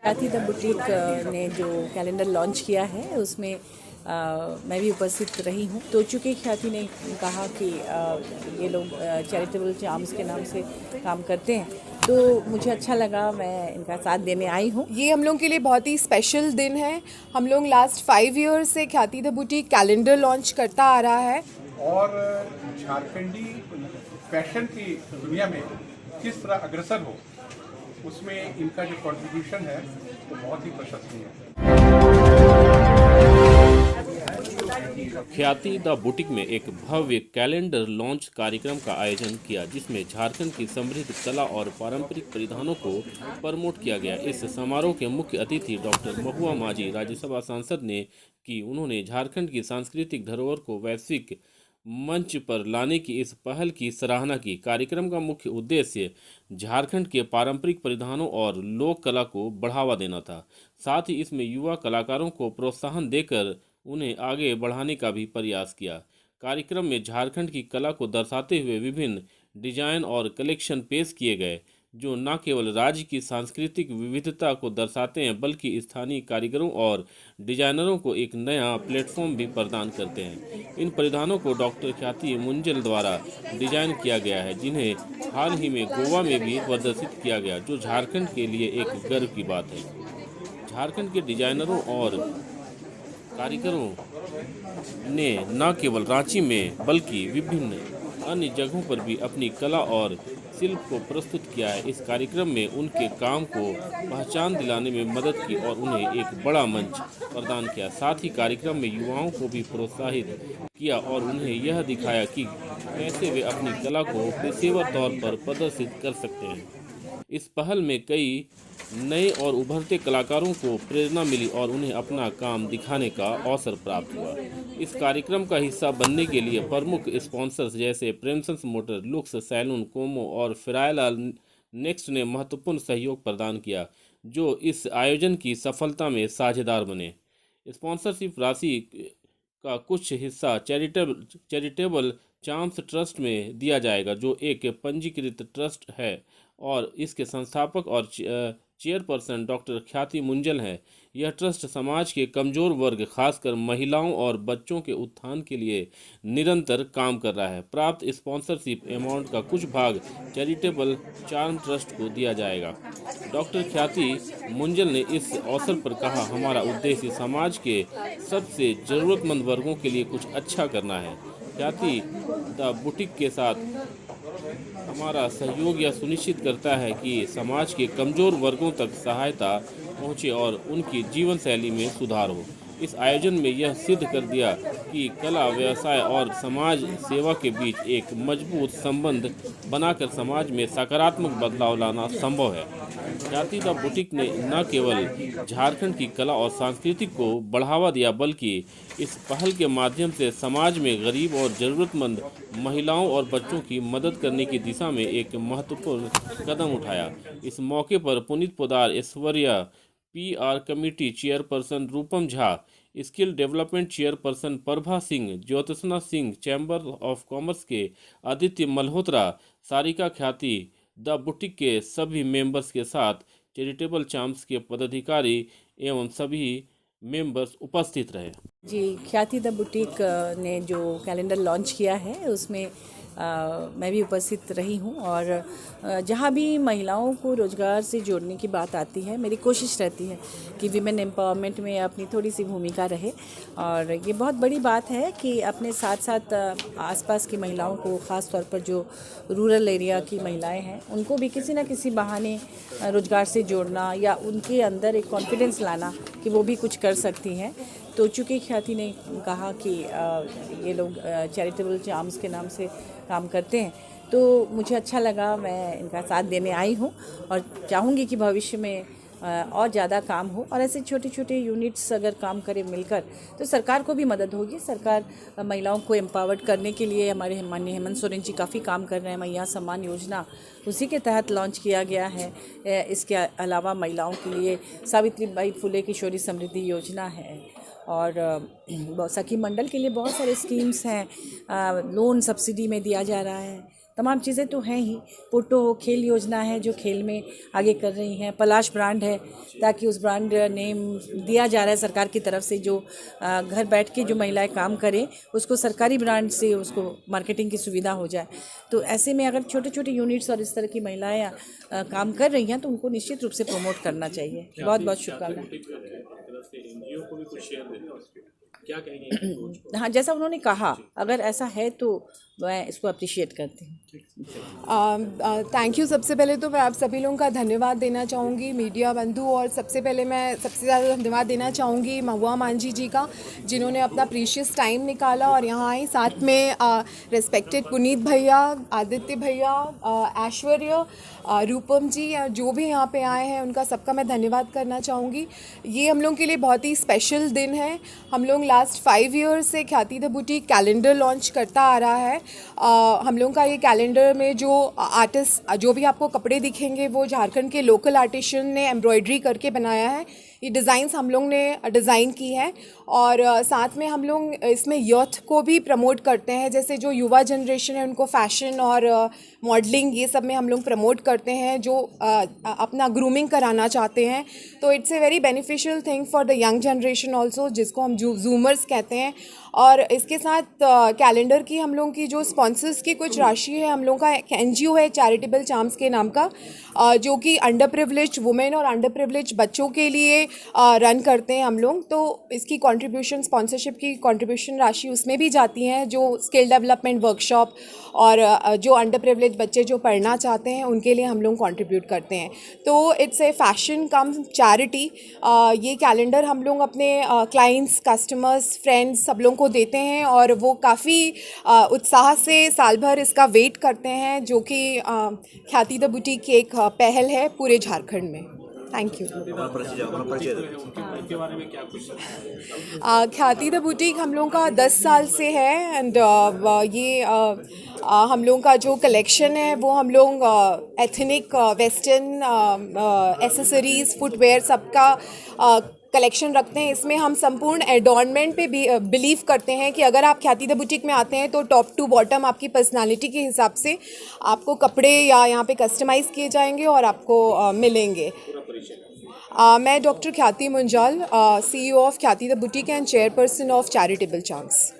ख्याति the boutique ने जो कैलेंडर लॉन्च किया है उसमें मैं भी उपस्थित रही हूँ। तो चूँकि ख्याति ने कहा कि ये लोग चैरिटेबल चार्म्स के नाम से काम करते हैं, तो मुझे अच्छा लगा, मैं इनका साथ देने आई हूँ। ये हम लोग के लिए बहुत ही स्पेशल दिन है। हम लोग लास्ट 5 ईयर्स से ख्याति द बुटीक कैलेंडर लॉन्च करता आ रहा है और झारखंडी फैशन की दुनिया में किस तरह अग्रसर हो, उसमें इनका जो कंट्रीब्यूशन है वो बहुत ही प्रशंसनीय है। ख्याति द बुटीक में एक भव्य कैलेंडर लॉन्च कार्यक्रम का आयोजन किया, जिसमें झारखंड की समृद्ध कला और पारंपरिक परिधानों को प्रमोट किया गया। इस समारोह के मुख्य अतिथि डॉक्टर महुआ माझी राज्यसभा सांसद ने कि उन्होंने झारखंड की सांस्कृतिक धरोहर को वैश्विक मंच पर लाने की इस पहल की सराहना की। कार्यक्रम का मुख्य उद्देश्य झारखंड के पारंपरिक परिधानों और लोक कला को बढ़ावा देना था। साथ ही इसमें युवा कलाकारों को प्रोत्साहन देकर उन्हें आगे बढ़ाने का भी प्रयास किया। कार्यक्रम में झारखंड की कला को दर्शाते हुए विभिन्न डिजाइन और कलेक्शन पेश किए गए, जो न केवल राज्य की सांस्कृतिक विविधता को दर्शाते हैं, बल्कि स्थानीय कारीगरों और डिजाइनरों को एक नया प्लेटफॉर्म भी प्रदान करते हैं। इन परिधानों को डॉक्टर ख्याति मुंजल द्वारा डिजाइन किया गया है, जिन्हें हाल ही में गोवा में भी प्रदर्शित किया गया, जो झारखंड के लिए एक गर्व की बात है। झारखंड के डिजाइनरों और कारीगरों ने न केवल रांची में बल्कि विभिन्न अन्य जगहों पर भी अपनी कला और शिल्प को प्रस्तुत किया है। इस कार्यक्रम में उनके काम को पहचान दिलाने में मदद की और उन्हें एक बड़ा मंच प्रदान किया। साथ ही कार्यक्रम में युवाओं को भी प्रोत्साहित किया और उन्हें यह दिखाया कि कैसे वे अपनी कला को पेशेवर तौर पर प्रदर्शित कर सकते हैं। इस पहल में कई नए और उभरते कलाकारों को प्रेरणा मिली और उन्हें अपना काम दिखाने का अवसर प्राप्त हुआ। इस कार्यक्रम का हिस्सा बनने के लिए प्रमुख स्पॉन्सर्स जैसे प्रेमसंस मोटर, लुक्स सैलून, कोमो और फिरायलाल नेक्स्ट ने महत्वपूर्ण सहयोग प्रदान किया, जो इस आयोजन की सफलता में साझेदार बने। स्पॉन्सरशिप राशि का कुछ हिस्सा चैरिटेबल चार्म्स ट्रस्ट में दिया जाएगा, जो एक पंजीकृत ट्रस्ट है और इसके संस्थापक और चेयरपर्सन डॉक्टर ख्याति मुंजल हैं। यह ट्रस्ट समाज के कमजोर वर्ग, खासकर महिलाओं और बच्चों के उत्थान के लिए निरंतर काम कर रहा है। प्राप्त स्पॉन्सरशिप अमाउंट का कुछ भाग चैरिटेबल चार्म ट्रस्ट को दिया जाएगा। डॉक्टर ख्याति मुंजल ने इस अवसर पर कहा, हमारा उद्देश्य समाज के सबसे जरूरतमंद वर्गों के लिए कुछ अच्छा करना है। ख्याति द बुटीक के साथ हमारा सहयोग यह सुनिश्चित करता है कि समाज के कमजोर वर्गों तक सहायता पहुंचे और उनकी जीवन शैली में सुधार हो। इस आयोजन में यह सिद्ध कर दिया कि कला, व्यवसाय और समाज सेवा के बीच एक मजबूत संबंध बनाकर समाज में सकारात्मक बदलाव लाना संभव है। ख्याति द बुटीक ने न केवल झारखंड की कला और संस्कृति को बढ़ावा दिया, बल्कि इस पहल के माध्यम से समाज में गरीब और ज़रूरतमंद महिलाओं और बच्चों की मदद करने की दिशा में एक महत्वपूर्ण कदम उठाया। इस मौके पर Puneet Poddar, Aishwarya PR committee chairperson Roopam Jha, skill development chairperson Prabha Singh, Jyotsna Singh, chamber of commerce के आदित्य मल्होत्रा, सारिका ख्याति द बुटीक के सभी मेंबर्स के साथ चैरिटेबल चार्म्स के पदाधिकारी एवं सभी मेंबर्स उपस्थित रहे। जी, ख्याति द बुटीक ने जो कैलेंडर लॉन्च किया है उसमें मैं भी उपस्थित रही हूँ और जहाँ भी महिलाओं को रोज़गार से जोड़ने की बात आती है, मेरी कोशिश रहती है कि विमेन एम्पावरमेंट में अपनी थोड़ी सी भूमिका रहे। और ये बहुत बड़ी बात है कि अपने साथ साथ आसपास की महिलाओं को, ख़ास तौर पर जो रूरल एरिया की महिलाएं हैं, उनको भी किसी न किसी बहाने रोज़गार से जोड़ना या उनके अंदर एक कॉन्फिडेंस लाना कि वो भी कुछ कर सकती हैं। तो चूँकि ख्याति ने कहा कि ये लोग चैरिटेबल चार्म्स के नाम से काम करते हैं, तो मुझे अच्छा लगा, मैं इनका साथ देने आई हूँ और चाहूँगी कि भविष्य में और ज़्यादा काम हो और ऐसे छोटे छोटे यूनिट्स अगर काम करें मिलकर, तो सरकार को भी मदद होगी। सरकार महिलाओं को एम्पावर्ड करने के लिए, हमारे माननीय हेमंत सोरेन जी काफ़ी काम कर रहे हैं। मैया सम्मान योजना उसी के तहत लॉन्च किया गया है। इसके अलावा महिलाओं के लिए सावित्रीबाई फुले किशोरी समृद्धि योजना है और सखी मंडल के लिए बहुत सारे स्कीम्स हैं। लोन सब्सिडी में दिया जा रहा है। तमाम चीज़ें तो हैं ही। पोटो खेल योजना है जो खेल में आगे कर रही हैं। पलाश ब्रांड है ताकि उस ब्रांड नेम दिया जा रहा है सरकार की तरफ से, जो घर बैठ के जो महिलाएं काम करें उसको सरकारी ब्रांड से उसको मार्केटिंग की सुविधा हो जाए। तो ऐसे में अगर छोटे छोटे यूनिट्स और इस तरह की महिलाएं काम कर रही हैं तो उनको निश्चित रूप से प्रमोट करना चाहिए। बहुत बहुत शुभकामनाएं। क्या कहेंगे? हाँ, जैसा उन्होंने कहा, अगर ऐसा है तो मैं इसको अप्रिशिएट करती हूँ। Thank you. सबसे पहले तो मैं आप सभी लोगों का धन्यवाद देना चाहूँगी, मीडिया बंधु, और सबसे पहले मैं सबसे ज़्यादा धन्यवाद देना चाहूँगी महुआ मांझी जी का, जिन्होंने अपना प्रीशियस टाइम निकाला और यहाँ आई। साथ में रिस्पेक्टेड पुनीत भैया, आदित्य भैया, ऐश्वर्य, रूपम जी, जो भी यहाँ पे आए हैं उनका सबका मैं धन्यवाद करना चाहूँगी। ये हम लोग के लिए बहुत ही स्पेशल दिन है। हम लोग लास्ट 5 ईयर्स से ख्याति द बुटीक कैलेंडर लॉन्च करता आ रहा है। हम लोगों का ये कैलेंडर में जो आर्टिस्ट, जो भी आपको कपड़े दिखेंगे वो झारखंड के लोकल आर्टिशियन ने एम्ब्रॉयडरी करके बनाया है। ये डिज़ाइंस हम लोग ने डिज़ाइन की है और साथ में हम लोग इसमें यूथ को भी प्रमोट करते हैं। जैसे जो युवा जनरेशन है उनको फैशन और मॉडलिंग ये सब में हम लोग प्रमोट करते हैं, जो अपना ग्रूमिंग कराना चाहते हैं। तो it's a very beneficial thing for the young generation also, जिसको हम जूमर्स कहते हैं। और इसके साथ कैलेंडर की हम लोगों की जो स्पॉन्सर्स की कुछ राशि है, हम लोगों का एक NGO है चैरिटेबल चार्म्स के नाम का, जो कि अंडर प्रिविलेज्ड वुमेन और अंडर प्रिविलेज्ड बच्चों के लिए रन करते हैं हम लोग। तो इसकी कंट्रीब्यूशन, स्पॉन्सरशिप की कंट्रीब्यूशन राशि उसमें भी जाती हैं, जो स्किल डेवलपमेंट वर्कशॉप और जो अंडर प्रिविलेज बच्चे जो पढ़ना चाहते हैं उनके लिए हम लोग कंट्रीब्यूट करते हैं। तो it's a fashion come charity. ये कैलेंडर हम लोग अपने क्लाइंट्स, कस्टमर्स, फ्रेंड्स सब लोगों को देते हैं और वो काफ़ी उत्साह से साल भर इसका वेट करते हैं, जो कि ख्याति द बुटीक की एक पहल है पूरे झारखंड में। Thank you. ख्याति द बुटीक हम लोगों का 10 साल से है एंड ये हम लोगों का जो कलेक्शन है वो हम लोग एथनिक, वेस्टर्न, एसेसरीज़, फुटवेयर सबका कलेक्शन रखते हैं। इसमें हम संपूर्ण एडॉर्नमेंट पे भी बिलीव करते हैं कि अगर आप ख्याति द बुटीक में आते हैं तो टॉप टू बॉटम आपकी पर्सनालिटी के हिसाब से आपको कपड़े या यहाँ पे कस्टमाइज़ किए जाएंगे और आपको मिलेंगे। मैं डॉक्टर ख्याति मुंजाल, CEO ऑफ ख्याति the boutique and chairperson of charitable charms.